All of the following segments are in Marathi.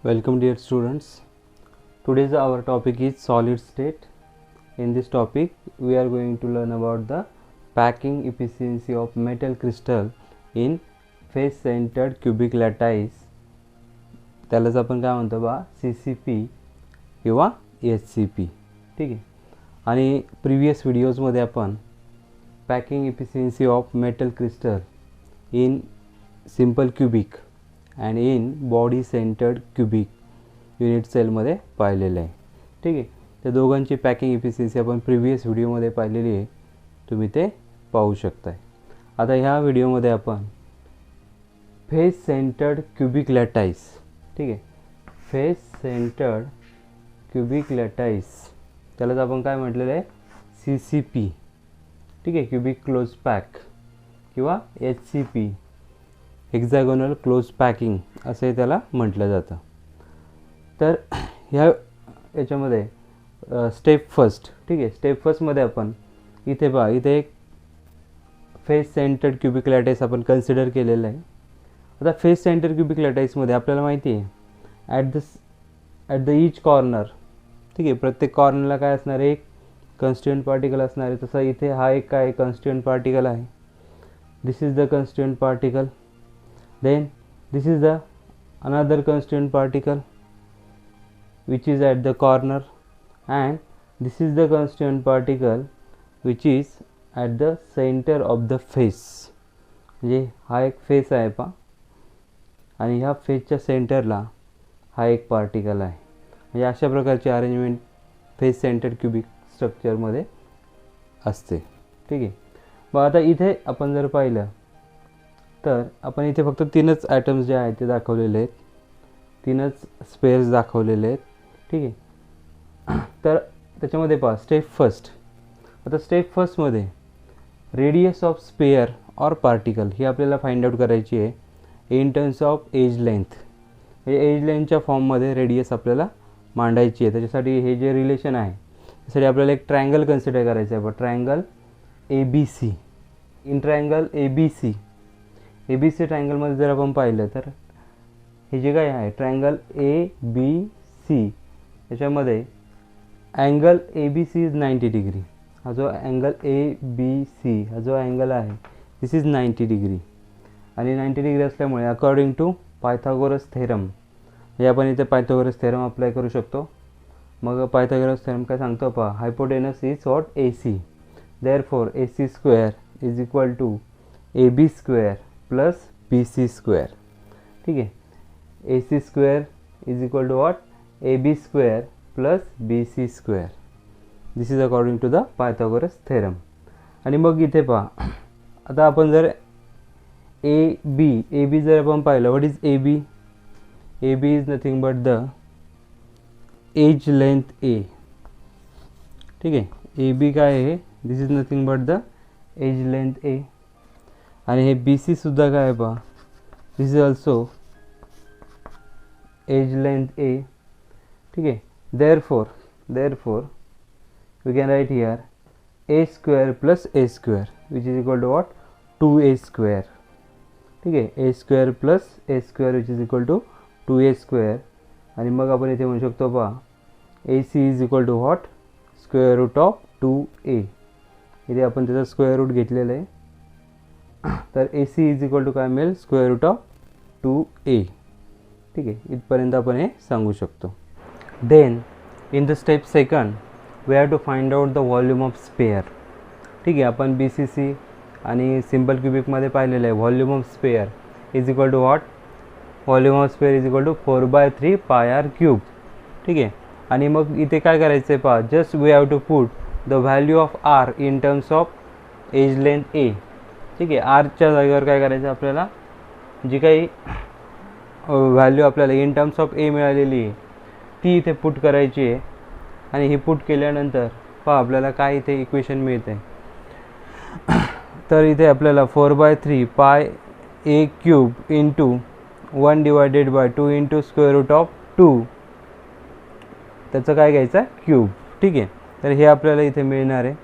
Welcome dear students. Today's our topic is solid state. In this topic we are going to learn about the packing efficiency of metal crystal in face centered cubic lattice. त्यालाच आपण काय म्हणतो बा CCP किंवा SCP. ठीक आहे. आणि प्रीवियस व्हिडिओजमध्ये आपण packing efficiency of metal crystal in simple cubic and in body centred cubic unit सेलमध्ये पाहिलेलं आहे. ठीक आहे. त्या दोघांची पॅकिंग इफिशियन्सी आपण प्रिव्हियस व्हिडिओमध्ये पाहिलेली आहे, तुम्ही ते पाहू शकताय. आता ह्या व्हिडिओमध्ये आपण फेस सेंटर्ड क्यूबिक लॅटाईस, ठीक आहे, फेस सेंटर्ड क्यूबिक लॅटाईस त्यालाच आपण काय म्हटलेलं आहे CCP, ठीक आहे, क्यूबिक क्लोज पॅक किंवा HCP हेक्झॅगोनल क्लोज पॅकिंग असे त्याला म्हटलं जातं. तर ह्या याच्यामध्ये स्टेप फर्स्ट, ठीक आहे, स्टेप फर्स्टमध्ये आपण इथे पहा, इथे एक फेस सेंटर्ड क्यूबिक लॅटाईस आपण कन्सिडर केलेलं आहे. आता फेस सेंटर्ड क्यूबिक लॅटाईसमध्ये आपल्याला माहिती आहे ॲट द ईच कॉर्नर, ठीक आहे, प्रत्येक कॉर्नरला काय असणार आहे, एक कन्स्टिट्युएंट पार्टिकल असणार आहे. तसं इथे हा एक काय कन्स्टिट्युएंट पार्टिकल आहे. This is the constituent particle. Then this is the another constituent particle which is at the corner, and this is the constituent particle which is at the center of the face. म्हणजे हा एक फेस आहे पा, आणि ह्या फेसच्या सेंटरला हा एक पार्टिकल आहे. म्हणजे अशा प्रकारची अरेंजमेंट फेस सेंटर्ड क्यूबिक स्ट्रक्चरमध्ये असते. ठीक आहे. मग आता इथे आपण जर पाहिलं तर आपण इथे फक्त तीनच ॲटम्स जे आहेत ते दाखवलेले आहेत, तीनच स्पेअर्स दाखवलेले आहेत. ठीक आहे. तर त्याच्यामध्ये पहा स्टेप फर्स्ट. आता स्टेप फर्स्टमध्ये radius of sphere or particle ही आपल्याला फाइंड आउट करायची आहे in terms of edge length. हे एज लेंथच्या फॉर्ममध्ये रेडियस आपल्याला मांडायची आहे. त्याच्यासाठी हे जे रिलेशन आहे त्यासाठी आपल्याला एक ट्रायंगल कन्सिडर करायचं आहे. Triangle ABC. In triangle ABC ट्रायंगलमध्ये जर आपण पाहिलं तर हे जे काय आहे ट्रायंगल ABC, याच्यामध्ये अँगल ABC इज 90 डिग्री. हा जो अँगल ABC हा जो अँगल आहे दिस इज 90 डिग्री. आणि 90 डिग्री असल्यामुळे अकॉर्डिंग टू पायथागोरस थेरम हे आपण इथे पायथागोरस थेरम अप्लाय करू शकतो. मग पायथागोरस थेरम काय सांगतो पहा, hypotenuse is what AC. Therefore AC square is equal to AB square plus BC square. ठीक आहे. AC square is equal to what AB square plus BC square. This is according to the Pythagoras theorem. आणि मग इथे पहा, आता आपण जर AB जर आपण पाहिलं, what is AB? AB is nothing but the edge length A. ठीक आहे. AB काय आहे, this is nothing but the edge length A. आणि हे BC सुद्धा काय आहे पहा, this is also edge length A. ठीक आहे. Therefore we can write here A square plus A square which is equal to what 2A square. ठीक आहे. A square plus A square which is equal to 2A square. आणि मग आपण इथे म्हणू शकतो पहा AC is equal to what square root of 2A. इथे आपण त्याचा स्क्वेअर रूट घेतलेलं आहे. तर AC इज इक्वल टू काय मिळेल, स्क्वेअर रूट ऑफ 2A. ठीक आहे. इथपर्यंत आपण हे सांगू शकतो. Then in the step second we have to find out the volume of sphere. ठीक आहे. आपण BCC आणि सिम्पल क्यूबिकमध्ये पाहिलेलं आहे volume of sphere is equal to what, volume of sphere is equal to 4/3 πr cube. ठीक आहे. आणि मग इथे काय करायचं आहे पहा, just we have to put the value of R in terms of edge length A. ठीक आहे. आरच्या जागेवर काय करायचं आपल्याला, जी काही व्हॅल्यू आपल्याला इन टर्म्स ऑफ A मिळालेली आहे ती इथे पुट करायची आहे. आणि ही पुट केल्यानंतर पहा आपल्याला काय इथे इक्वेशन मिळते. तर इथे आपल्याला 4/3 πA cube into 1/2 into square root of 2 त्याचं काय घ्यायचं आहे, क्यूब. ठीक आहे. तर हे आपल्याला इथे मिळणार आहे.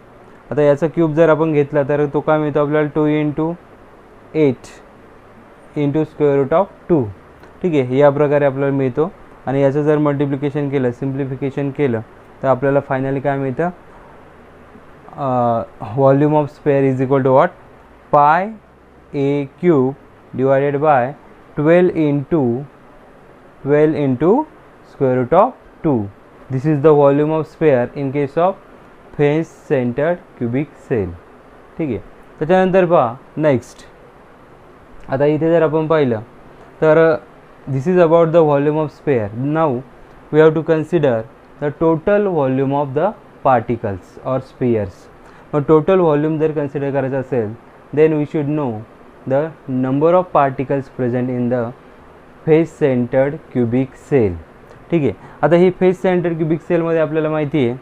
आता याचा क्यूब जर आपण घेतला तर तो काय मिळतो आपल्याला 2 into 8 into square root of 2. ठीक आहे. या प्रकारे आपल्याला मिळतो. आणि याचं जर मल्टिप्लिकेशन केलं, सिम्प्लिफिकेशन केलं, तर आपल्याला फायनली काय मिळतं, volume of sphere is equal to what, pi a cube divided by 12 into square root of 2. This is the volume of sphere in case of face centered cubic cell. ठीक आहे. त्याच्यानंतर पहा नेक्स्ट, आता इथे जर आपण पाहिलं तर this is about the volume of sphere. Now we have to consider the total volume of the particles or spheres. मग टोटल व्हॉल्यूम जर कन्सिडर करायचं असेल then we should know the number of particles present in the face centred cubic cell. ठीक आहे. आता ही फेस सेंटर्ड क्युबिक सेलमध्ये आपल्याला माहिती आहे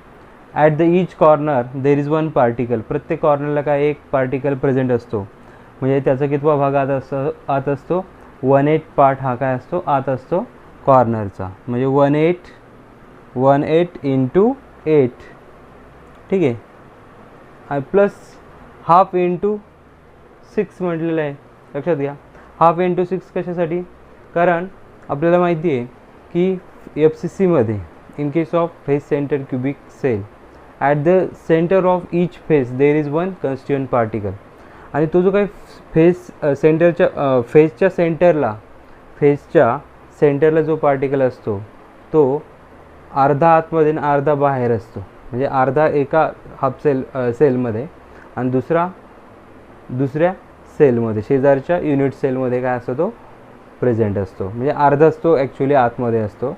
at the each corner there is one particle. प्रत्येक कॉर्नरला काय एक पार्टिकल प्रेझेंट असतो. म्हणजे त्याचा कितवा भाग आत असतो, 1/8 पार्ट हा काय असतो, आत असतो कॉर्नरचा. म्हणजे 1/8 into 8. ठीक आहे. प्लस हाफ इंटू 6 म्हटलेलं आहे, लक्षात घ्या. हाफ इंटू 6 कशासाठी, कारण आपल्याला माहिती आहे की FCCमध्ये in case of face centre cubic cell at the centre of each face there is one constituent particle. आणि तो जो काही फेसच्या सेंटरला जो पार्टिकल असतो तो अर्धा आतमध्ये आणि अर्धा बाहेर असतो. म्हणजे अर्धा एका सेलमध्ये आणि दुसऱ्या सेलमध्ये, शेजारच्या युनिट सेलमध्ये काय असतो, तो प्रेझेंट असतो. म्हणजे अर्धाच तो ॲक्च्युली आतमध्ये असतो.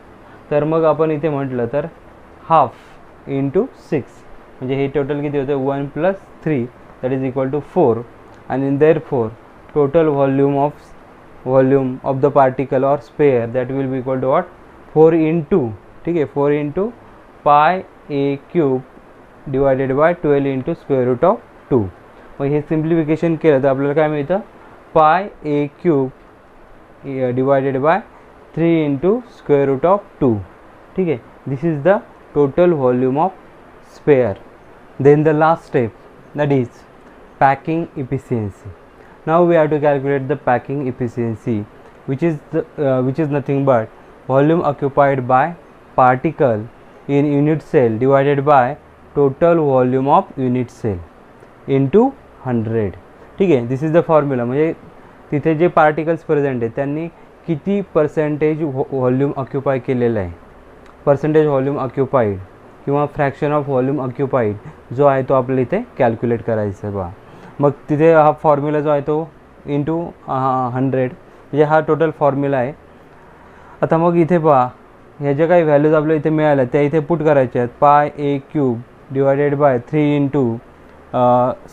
तर मग आपण इथे म्हटलं तर हाफ इंटू 6 म्हणजे हे टोटल किती होतं, 1 + 3 दॅट इज इक्वल टू 4. आणि therefore total volume of the particle or sphere that will be equal to what, 4 into, ठीक आहे, 4 into pi a cube divided by 12 into square root of 2. मग हे सिम्प्लिफिकेशन केलं तर आपल्याला काय मिळतं, pi a cube divided by 3 into square root of 2. ठीक आहे. This is the total volume of sphere. Then the last step that is packing efficiency. Now we have to calculate the packing efficiency, which is nothing but volume occupied by particle in unit cell divided by total volume of unit cell into 100. ठीक आहे. This is the formula. म्हणजे तिथे जे पार्टिकल्स प्रेझेंट आहेत त्यांनी किती पर्सेंटेज व्हॉल्यूम ऑक्युपाय केलेलं आहे, पर्सेंटेज व्हॉल्यूम ऑक्युपाईड किंवा फ्रॅक्शन ऑफ व्हॉल्यूम ऑक्युपाईड जो आहे तो आपल्याला इथे कॅल्क्युलेट करायचा आहे बा. मग तिथे हा फॉर्म्युला जो आहे तो इंटू 100 म्हणजे हा टोटल फॉर्म्युला आहे. आता मग इथे पहा ह्या ज्या काही व्हॅल्यूज आपल्याला इथे मिळाल्या त्या इथे पुट करायच्या आहेत. Pi a cube divided by 3 into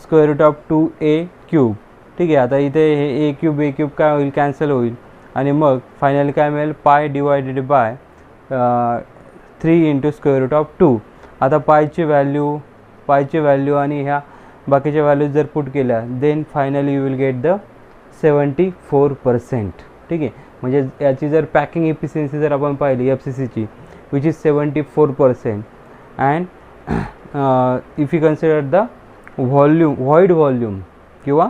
square root of 2a cube. ठीक आहे. आता इथे हे ए क्यूब काय होईल, कॅन्सल होईल आणि मग फायनली काय मिळेल, पाय divided by 3 into square root of 2. आता पायची व्हॅल्यू आणि ह्या बाकीच्या व्हॅल्यूज जर पुट केल्या then finally you will get the 74%. ठीक आहे. म्हणजे याची जर पॅकिंग एफिशियन्सी जर आपण पाहिली FCCची which is 74%. And if you consider the void volume किंवा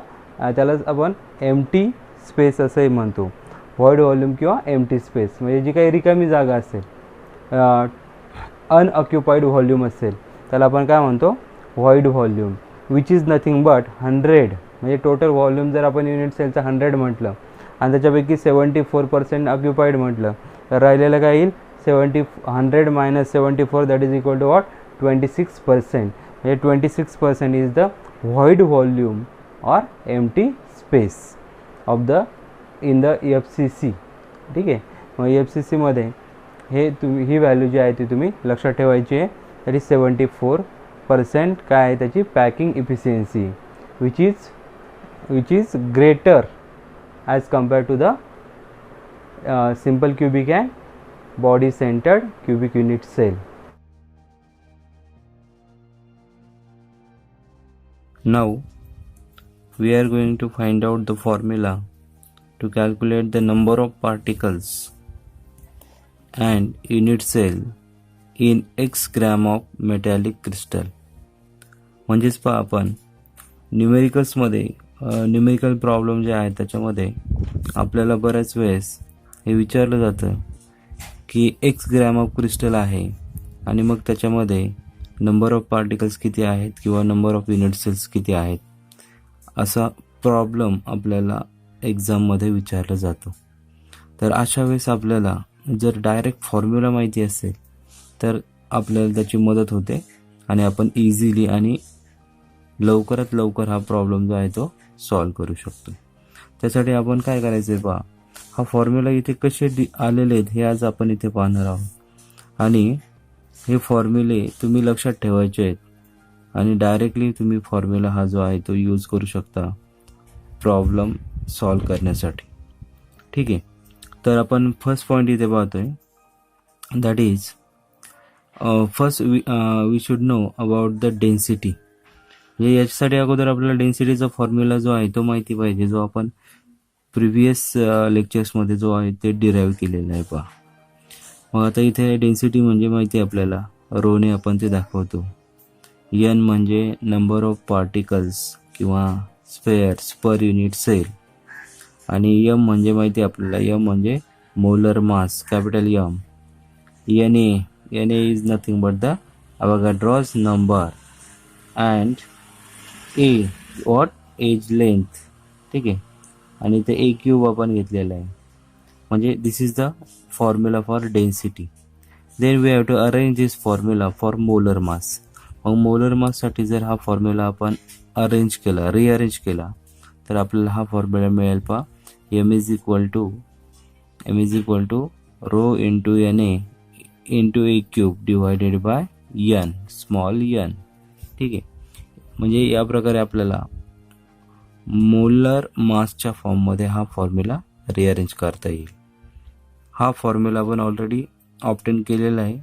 त्यालाच आपण एम्प्टी स्पेस असंही म्हणतो. व्हॉइड व्हॉल्यूम किंवा एम्प्टी स्पेस म्हणजे जी काही रिकामी जागा असेल, अनऑक्युपाईड व्हॉल्यूम असेल त्याला आपण काय म्हणतो, void volume. Which is nothing but 100. म्हणजे टोटल व्हॉल्यूम जर आपण युनिट सेलचा 100 म्हटलं आणि त्याच्यापैकी 74% ऑक्युपाईड म्हटलं तर राहिलेलं काय येईल, 100 - 74 that is equal to what, 26%. म्हणजे 26% is the void volume or empty space of the in the FCC. ठीक आहे. मग FCCमध्ये ही व्हॅल्यू जी आहे ती तुम्ही लक्षात ठेवायची आहे. दॅट इज 74% काय आहे त्याची packing efficiency which is greater as compared to the simple cubic and body centred cubic unit cell. Now we are going to find out the formula to calculate the number of particles and unit cell in x gram of metallic crystal. म्हणजेच पहा आपण न्यूमेरिकल प्रॉब्लेम जे आहेत त्याच्यामध्ये आपल्याला बऱ्याच वेळेस हे विचारलं जातं की एक्स ग्रॅम ऑफ क्रिस्टल आहे आणि मग त्याच्यामध्ये नंबर ऑफ पार्टिकल्स किती आहेत किंवा नंबर ऑफ युनिट सेल्स किती आहेत, असा प्रॉब्लेम आपल्याला एक्झाममध्ये विचारला जातो. तर अशा वेळेस आपल्याला जर डायरेक्ट फॉर्म्युला माहिती असेल तर आपल्याला त्याची मदत होते आणि आपण इझिली आणि लवकरात लवकर हा प्रॉब्लेम जो आहे तो सॉल्व करू शकतो. त्यासाठी आपण काय करायचं आहे पहा, हा फॉर्म्युला इथे कसे आलेले आहेत हे आज आपण इथे पाहणार आहोत आणि हे फॉर्म्युले तुम्ही लक्षात ठेवायचे आहेत आणि डायरेक्टली तुम्ही फॉर्म्युला हा जो आहे तो यूज करू शकता प्रॉब्लेम सॉल्व करण्यासाठी. ठीक आहे. तर आपण फर्स्ट पॉईंट इथे पाहतोय, that is first we should know about the density. म्हणजे याच्यासाठी अगोदर आपल्याला डेन्सिटीचा फॉर्म्युला जो आहे तो माहिती पाहिजे, जो आपण प्रिव्हियस लेक्चर्समध्ये जो आहे ते डिराईव्ह केलेला आहे पहा. मग आता इथे डेन्सिटी म्हणजे माहिती आहे आपल्याला, रोने आपण ते दाखवतो. एन म्हणजे नंबर ऑफ पार्टिकल्स किंवा स्पेअर्स पर युनिट सेल आणि यम म्हणजे माहिती आहे आपल्याला, यम म्हणजे molar mass, capital M. N A is nothing but the Avogadro's number and a what edge length. ठीक आहे. आणि ते ए क्यूब आपण घेतलेला आहे. म्हणजे this is the formula for density. Then we have to arrange this formula for molar mass. मग मोलर माससाठी जर हा फॉर्म्युला आपण अरेंज केला, रिअरेंज केला, तर आपल्याला हा फॉर्म्युला मिळेल पहा, M is equal to rho into N A into A cube divided by N, small N. ठीक आहे. म्हणजे या प्रकारे आपल्याला मोलर मासच्या फॉर्ममध्ये हा फॉर्म्युला रिअरेंज करता येईल. हा फॉर्म्युला आपण ऑलरेडी ऑब्टेन केलेला आहे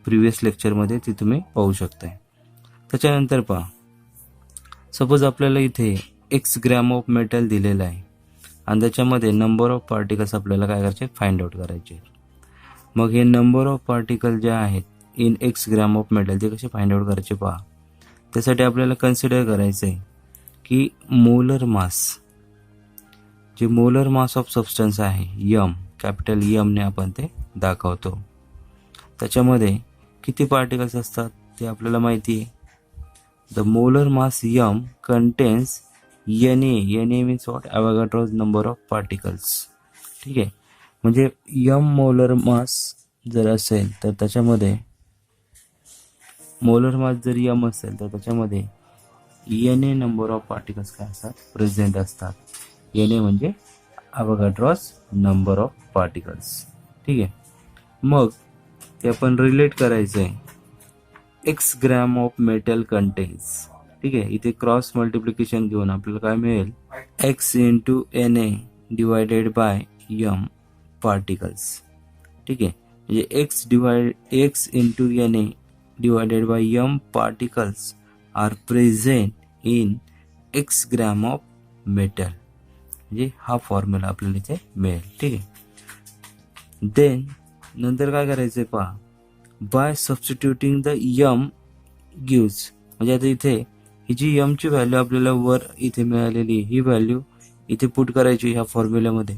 प्रिव्हियस लेक्चरमध्ये, ते तुम्ही पाहू शकताय. त्याच्यानंतर पहा, सपोज आपल्याला इथे एक्स ग्रॅम ऑफ मेटल दिलेलं आहे आणि त्याच्यामध्ये नंबर ऑफ पार्टिकल्स आपल्याला काय करायचे, फाइंड आउट करायचे. मग हे नंबर ऑफ पार्टिकल जे आहेत in X gram of metal ते कसे फाइंड आउट करायचे पहा. त्यासाठी आपल्याला कन्सिडर करायचं आहे की मोलर मास, जे मोलर मास ऑफ सबस्टन्स आहे यम, कॅपिटल यमने आपण ते दाखवतो. त्याच्यामध्ये किती पार्टिकल्स असतात ते आपल्याला माहिती आहे. The molar mass M contains N A means what, Avogadro's number of particles. ठीक आहे. म्हणजे यम मोलर मास जर असेल तर त्याच्यामध्ये, मोलर मास जर यम असेल तर त्याच्यामध्ये N A number of particles काय असतात, प्रेझेंट असतात. एन ए म्हणजे अवोगाड्रोस नंबर ऑफ पार्टिकल्स. ठीक आहे. मग ते आपण रिलेट करायचं आहे X gram of metal contains. ठीक आहे. इथे क्रॉस मल्टिप्लिकेशन घेऊन आपल्याला काय मिळेल, X into N A divided by M particles. ठीक आहे. म्हणजे X into N A divided by M particles are present in X gram of metal. म्हणजे हा फॉर्म्युला आपल्याला इथे मिळेल. ठीक आहे. देन नंतर काय करायचं पहा, by substituting the M gives. म्हणजे आता इथे ही जी यमची व्हॅल्यू आपल्याला वर इथे मिळालेली, ही व्हॅल्यू इथे पुट करायची ह्या फॉर्म्युल्यामध्ये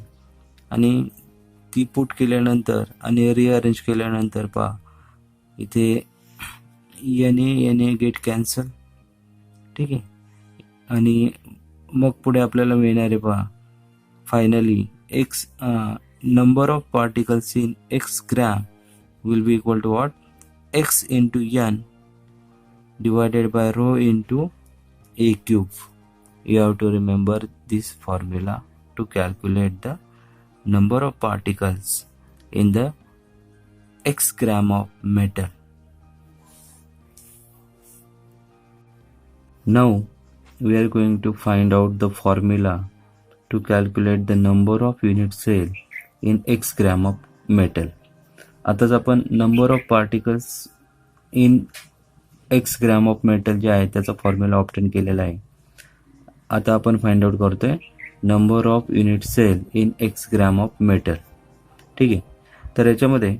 आणि ती पुट केल्यानंतर आणि रिअरेंज केल्यानंतर पहा इथे एन ए गेट कॅन्सल. ठीक आहे. आणि मग पुढे आपल्याला मिळणार आहे पहा, finally x number of particles in x gram will be equal to what, x into n divided by rho into a cube. You have to remember this formula to calculate the number of particles in the x gram of metal. Now we are going to find out the formula to calculate the number of unit cell in X gram of metal. आताच आपण number of particles in X gram of metal जे आहे त्याचा फॉर्म्युला ऑब्टेन केलेला आहे. आता आपण फाइंड आउट करतोय number of unit cell in X gram of metal. ठीक आहे. तर याच्यामध्ये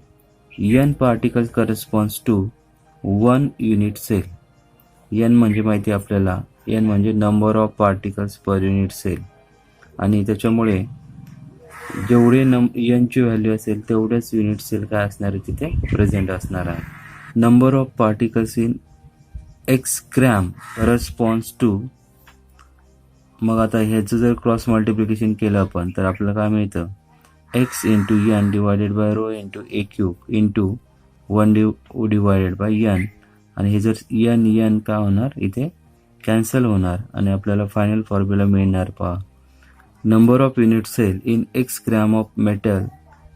N particle corresponds to 1 unit cell. N म्हणजे माहिती आपल्याला, एन म्हणजे number of particles per unit cell आणि त्याच्यामुळे जेवढे n ची व्हॅल्यू असेल तेवढेच युनिट सेल काय असणार आहे तिथे प्रेझेंट असणार आहे. Number of particles in x gram corresponds to, मग आता ह्याचं जर क्रॉस मल्टिप्लिकेशन केलं आपण तर आपल्याला काय मिळतं, x into n divided by rho into A cube into 1 divided by n, आणि हे जर n काय होणार इथे कॅन्सल होणार आणि आपल्याला फायनल फॉर्म्युला मिळणार. पहा, number of unit cell in x gram of metal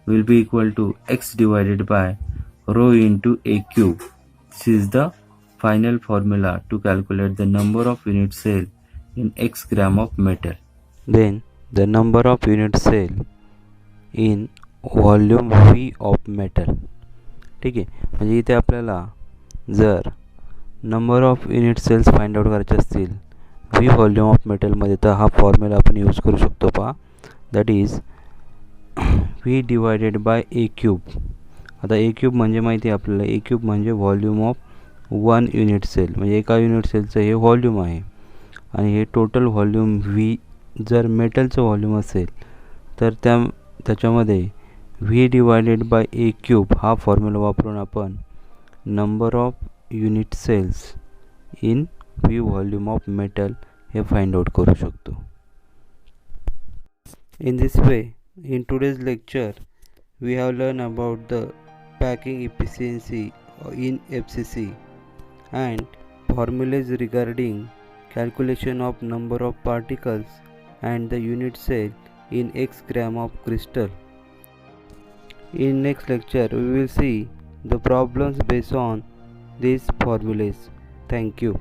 will be equal to x divided by rho into a cube. This is the final formula to calculate the number of unit cell in x gram of metal. Then the number of unit cell in volume V of metal. ठीक आहे, म्हणजे इथे आपल्याला जर number of unit cells find out करायचे असतील व्ही व्हॉल्यूम ऑफ मेटलमध्ये, तर हा फॉर्म्युला आपण यूज करू शकतो. पहा, that is V divided by A cube. आता ए क्यूब म्हणजे माहिती आहे आपल्याला, ए क्यूब म्हणजे व्हॉल्यूम ऑफ 1 युनिट सेल, म्हणजे एका युनिट सेलचं हे व्हॉल्यूम आहे. आणि हे टोटल व्हॉल्यूम व्ही जर मेटलचं व्हॉल्यूम असेल तर त्याच्यामध्ये V divided by A cube हा फॉर्म्युला वापरून आपण number of unit cells in V volume of metal हे फाइंड आउट करू शकतो. In this way, in today's lecture we have learn about the packing efficiency in FCC and formulas regarding calculation of number of particles and the unit cell in x gram of crystal. In next lecture we will see the problems based on these formulas. Thank you.